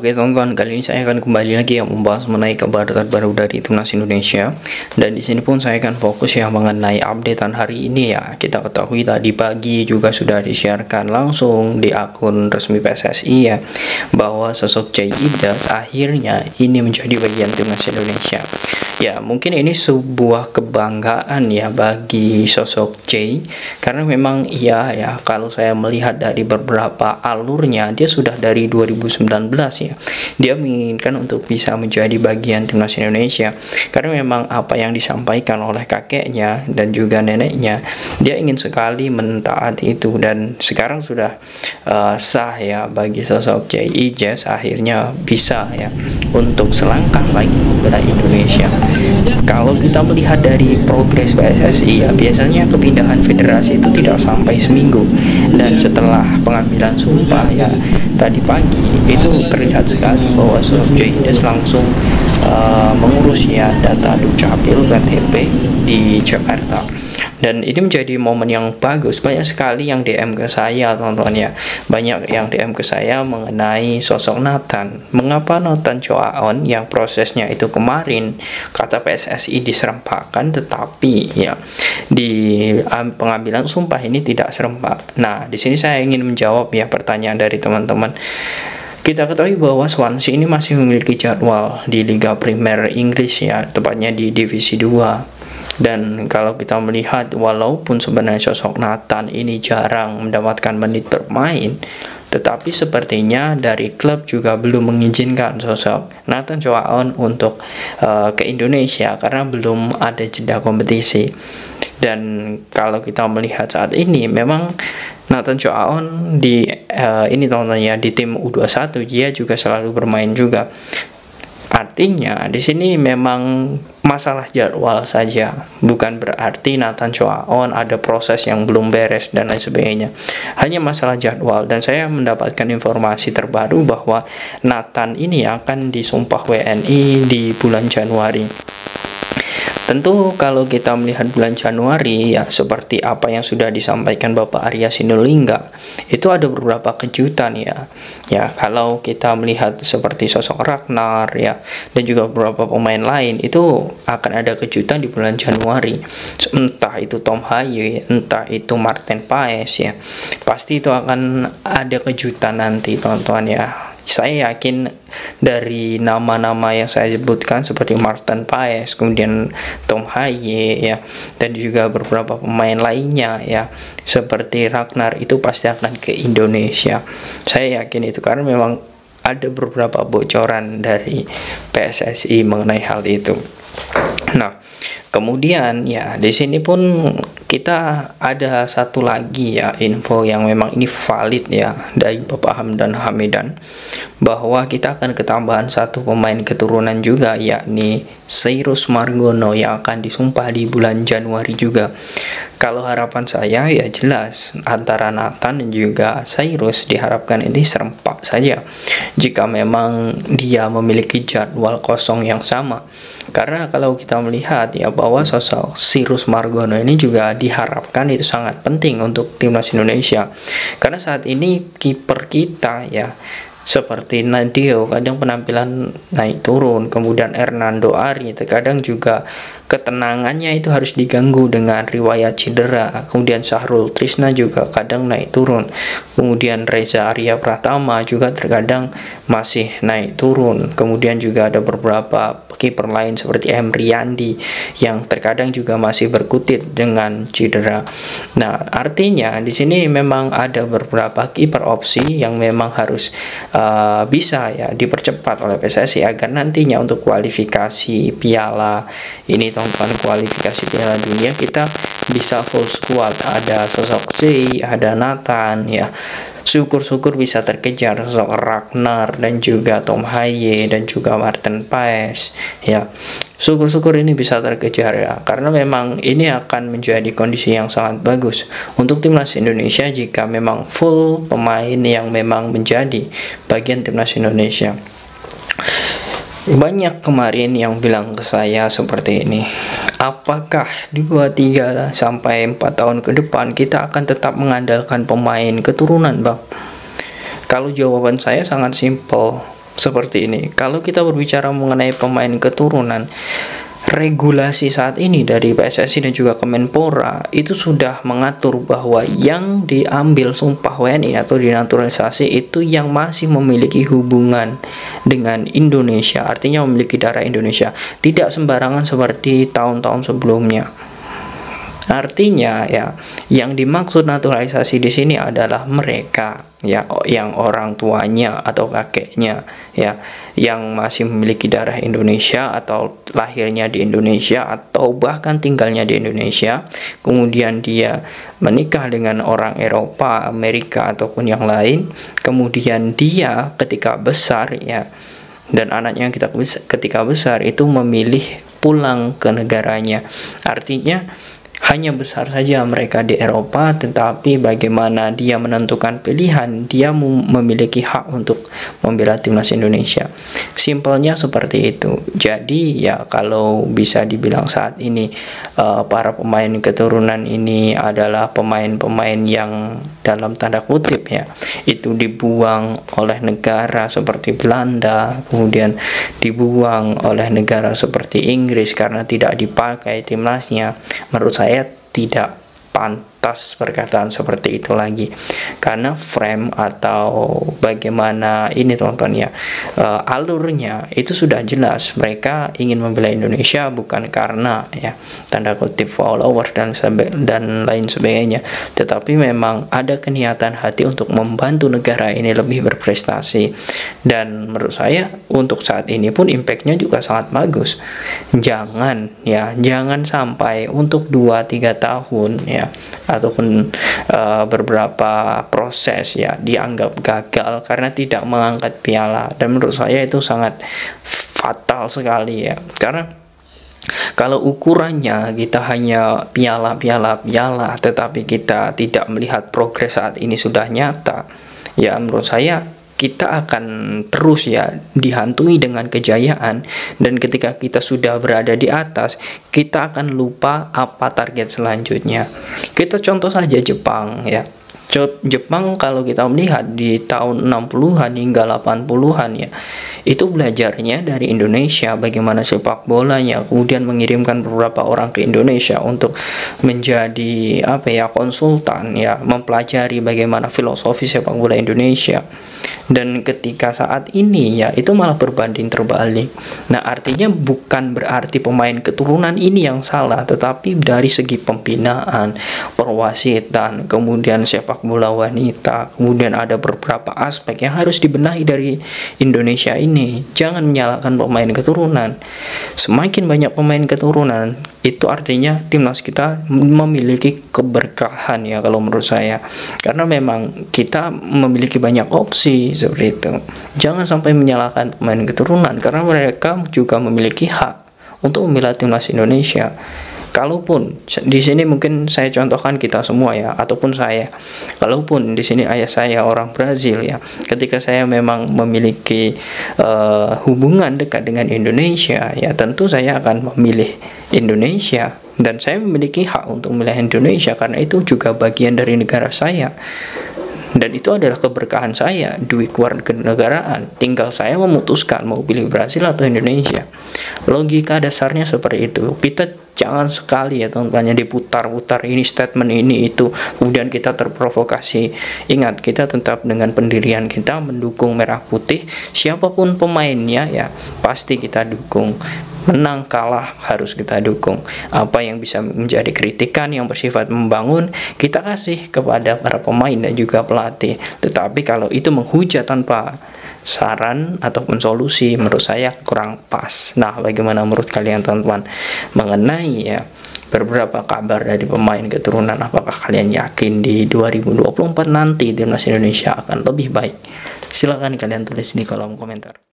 Oke teman-teman, kali ini saya akan kembali lagi membahas mengenai kabar terbaru dari Timnas Indonesia. Dan di sini pun saya akan fokus ya mengenai updatean hari ini ya. Kita ketahui tadi pagi juga sudah disiarkan langsung di akun resmi PSSI ya, bahwa sosok Jay Idas akhirnya ini menjadi bagian Timnas Indonesia. Ya, mungkin ini sebuah kebanggaan ya bagi sosok Jay, karena memang iya ya, kalau saya melihat dari beberapa alurnya, dia sudah dari 2019 ya, dia menginginkan untuk bisa menjadi bagian Timnas Indonesia, karena memang apa yang disampaikan oleh kakeknya dan juga neneknya, dia ingin sekali mentaati itu, dan sekarang sudah sah ya bagi sosok Jay Idas akhirnya bisa ya untuk selangkah lagi membela Indonesia. Kalau kita melihat dari progres PSSI ya, biasanya kepindahan federasi itu tidak sampai seminggu, dan setelah pengambilan sumpah ya tadi pagi itu terlihat sekali bahwa sosok Jay Idas langsung mengurus ya data Dukcapil KTP di Jakarta. Dan ini menjadi momen yang bagus. Banyak sekali yang DM ke saya teman-teman ya, banyak yang DM ke saya mengenai sosok Nathan. Mengapa Nathan Choaon yang prosesnya itu kemarin kata PSSI diserempakkan, tetapi ya di pengambilan sumpah ini tidak serempak. Nah, di sini saya ingin menjawab ya pertanyaan dari teman-teman. Kita ketahui bahwa Swansea ini masih memiliki jadwal di Liga Primer Inggris ya, tepatnya di Divisi 2. Dan kalau kita melihat, walaupun sebenarnya sosok Nathan ini jarang mendapatkan menit bermain, tetapi sepertinya dari klub juga belum mengizinkan sosok Nathan Choaon untuk ke Indonesia karena belum ada jeda kompetisi. Dan kalau kita melihat saat ini, memang Nathan Choaon di ini teman-teman ya, di tim U21 dia juga selalu bermain juga. Artinya di sini memang masalah jadwal saja, bukan berarti Nathan Choaon ada proses yang belum beres dan lain sebagainya. Hanya masalah jadwal, dan saya mendapatkan informasi terbaru bahwa Nathan ini akan disumpah WNI di bulan Januari. Tentu kalau kita melihat bulan Januari ya, seperti apa yang sudah disampaikan Bapak Arya Sinulinga, itu ada beberapa kejutan ya. Ya, kalau kita melihat seperti sosok Ragnar ya, dan juga beberapa pemain lain, itu akan ada kejutan di bulan Januari. Entah itu Tom Haye, entah itu Martin Paes ya. Pasti itu akan ada kejutan nanti teman-teman ya. Saya yakin dari nama-nama yang saya sebutkan seperti Martin Paes, kemudian Tom Haye ya, dan juga beberapa pemain lainnya ya seperti Ragnar, itu pasti akan ke Indonesia. Saya yakin itu karena memang ada beberapa bocoran dari PSSI mengenai hal itu. Nah, kemudian ya di sini pun kita ada satu lagi ya info yang memang ini valid ya dari Bapak Hamdan Hamidan, bahwa kita akan ketambahan satu pemain keturunan juga, yakni Cyrus Margono yang akan disumpah di bulan Januari juga. Kalau harapan saya ya jelas antara Nathan dan juga Cyrus diharapkan ini serempak saja jika memang dia memiliki jadwal kosong yang sama. Karena kalau kita melihat ya bahwa sosok Cyrus Margono ini juga diharapkan itu sangat penting untuk Timnas Indonesia. Karena saat ini kiper kita ya seperti Nadio kadang penampilan naik turun, kemudian Hernando Ari terkadang juga ketenangannya itu harus diganggu dengan riwayat cedera, kemudian Syahrul Trisna juga kadang naik turun, kemudian Reza Arya Pratama juga terkadang masih naik turun, kemudian juga ada beberapa kiper lain seperti Emri Yandi yang terkadang juga masih berkutit dengan cedera. Nah, artinya di sini memang ada beberapa kiper opsi yang memang harus bisa ya dipercepat oleh PSSI agar nantinya untuk kualifikasi piala ini, teman-teman, kualifikasi Piala Dunia kita bisa full squad, ada sosok Z, ada Nathan ya, syukur-syukur bisa terkejar sosok Ragnar dan juga Tom Haye dan juga Martin Paes ya, syukur-syukur ini bisa terkejar ya, karena memang ini akan menjadi kondisi yang sangat bagus untuk Timnas Indonesia jika memang full pemain yang memang menjadi bagian Timnas Indonesia. Banyak kemarin yang bilang ke saya seperti ini, apakah 2, 3 sampai 4 tahun ke depan kita akan tetap mengandalkan pemain keturunan, Bang? Kalau jawaban saya sangat simpel, seperti ini. Kalau kita berbicara mengenai pemain keturunan, regulasi saat ini dari PSSI dan juga Kemenpora itu sudah mengatur bahwa yang diambil sumpah WNI atau dinaturalisasi itu yang masih memiliki hubungan dengan Indonesia, artinya memiliki darah Indonesia, tidak sembarangan seperti tahun-tahun sebelumnya. Artinya ya, yang dimaksud naturalisasi di sini adalah mereka ya, yang orang tuanya atau kakeknya ya, yang masih memiliki darah Indonesia atau lahirnya di Indonesia atau bahkan tinggalnya di Indonesia, kemudian dia menikah dengan orang Eropa, Amerika ataupun yang lain, kemudian dia ketika besar ya, dan anaknya ketika besar itu memilih pulang ke negaranya. Artinya hanya besar saja mereka di Eropa, tetapi bagaimana dia menentukan pilihan, dia memiliki hak untuk membela timnas Indonesia. Simpelnya seperti itu. Jadi ya, kalau bisa dibilang saat ini para pemain keturunan ini adalah pemain-pemain yang dalam tanda kutip ya, itu dibuang oleh negara seperti Belanda, kemudian dibuang oleh negara seperti Inggris karena tidak dipakai timnasnya. Menurut saya tidak pantas perkataan seperti itu lagi, karena frame atau bagaimana ini teman-teman ya, alurnya itu sudah jelas. Mereka ingin membela Indonesia bukan karena ya tanda kutip followers dan lain sebagainya, tetapi memang ada keniatan hati untuk membantu negara ini lebih berprestasi. Dan menurut saya untuk saat ini pun impactnya juga sangat bagus. Jangan sampai untuk 2-3 tahun ya, ataupun beberapa proses ya, dianggap gagal karena tidak mengangkat piala. Dan menurut saya itu sangat fatal sekali ya, karena kalau ukurannya kita hanya piala, tetapi kita tidak melihat progres saat ini sudah nyata, ya menurut saya kita akan terus ya dihantui dengan kejayaan, dan ketika kita sudah berada di atas, kita akan lupa apa target selanjutnya. Kita contoh saja Jepang ya. Jepang kalau kita melihat di tahun 60-an hingga 80-an ya, itu belajarnya dari Indonesia bagaimana sepak bolanya, kemudian mengirimkan beberapa orang ke Indonesia untuk menjadi konsultan ya, mempelajari bagaimana filosofi sepak bola Indonesia. Dan ketika saat ini ya, itu malah berbanding terbalik. Nah, artinya bukan berarti pemain keturunan ini yang salah, tetapi dari segi pembinaan, perwasitan, kemudian sepak bola wanita, kemudian ada beberapa aspek yang harus dibenahi dari Indonesia ini. Jangan menyalahkan pemain keturunan. Semakin banyak pemain keturunan, itu artinya timnas kita memiliki keberkahan ya, kalau menurut saya, karena memang kita memiliki banyak opsi seperti itu. Jangan sampai menyalahkan pemain keturunan, karena mereka juga memiliki hak untuk membela timnas Indonesia. Kalaupun di sini mungkin saya contohkan kita semua ya, ataupun saya, kalaupun di sini ayah saya orang Brazil ya, ketika saya memang memiliki hubungan dekat dengan Indonesia ya, tentu saya akan memilih Indonesia, dan saya memiliki hak untuk memilih Indonesia karena itu juga bagian dari negara saya. Dan itu adalah keberkahan saya, duit kewarganegaraan. Tinggal saya memutuskan mau pilih Brasil atau Indonesia. Logika dasarnya seperti itu. Kita jangan sekali ya teman-teman diputar-putar ini statement ini itu, kemudian kita terprovokasi. Ingat, kita tetap dengan pendirian kita mendukung merah putih. Siapapun pemainnya ya pasti kita dukung. Menang kalah harus kita dukung. Apa yang bisa menjadi kritikan yang bersifat membangun, kita kasih kepada para pemain dan juga pelatih. Tetapi kalau itu menghujat tanpa saran ataupun solusi, menurut saya kurang pas. Nah, bagaimana menurut kalian teman-teman mengenai ya beberapa kabar dari pemain keturunan? Apakah kalian yakin di 2024 nanti timnas Indonesia akan lebih baik? Silahkan kalian tulis di kolom komentar.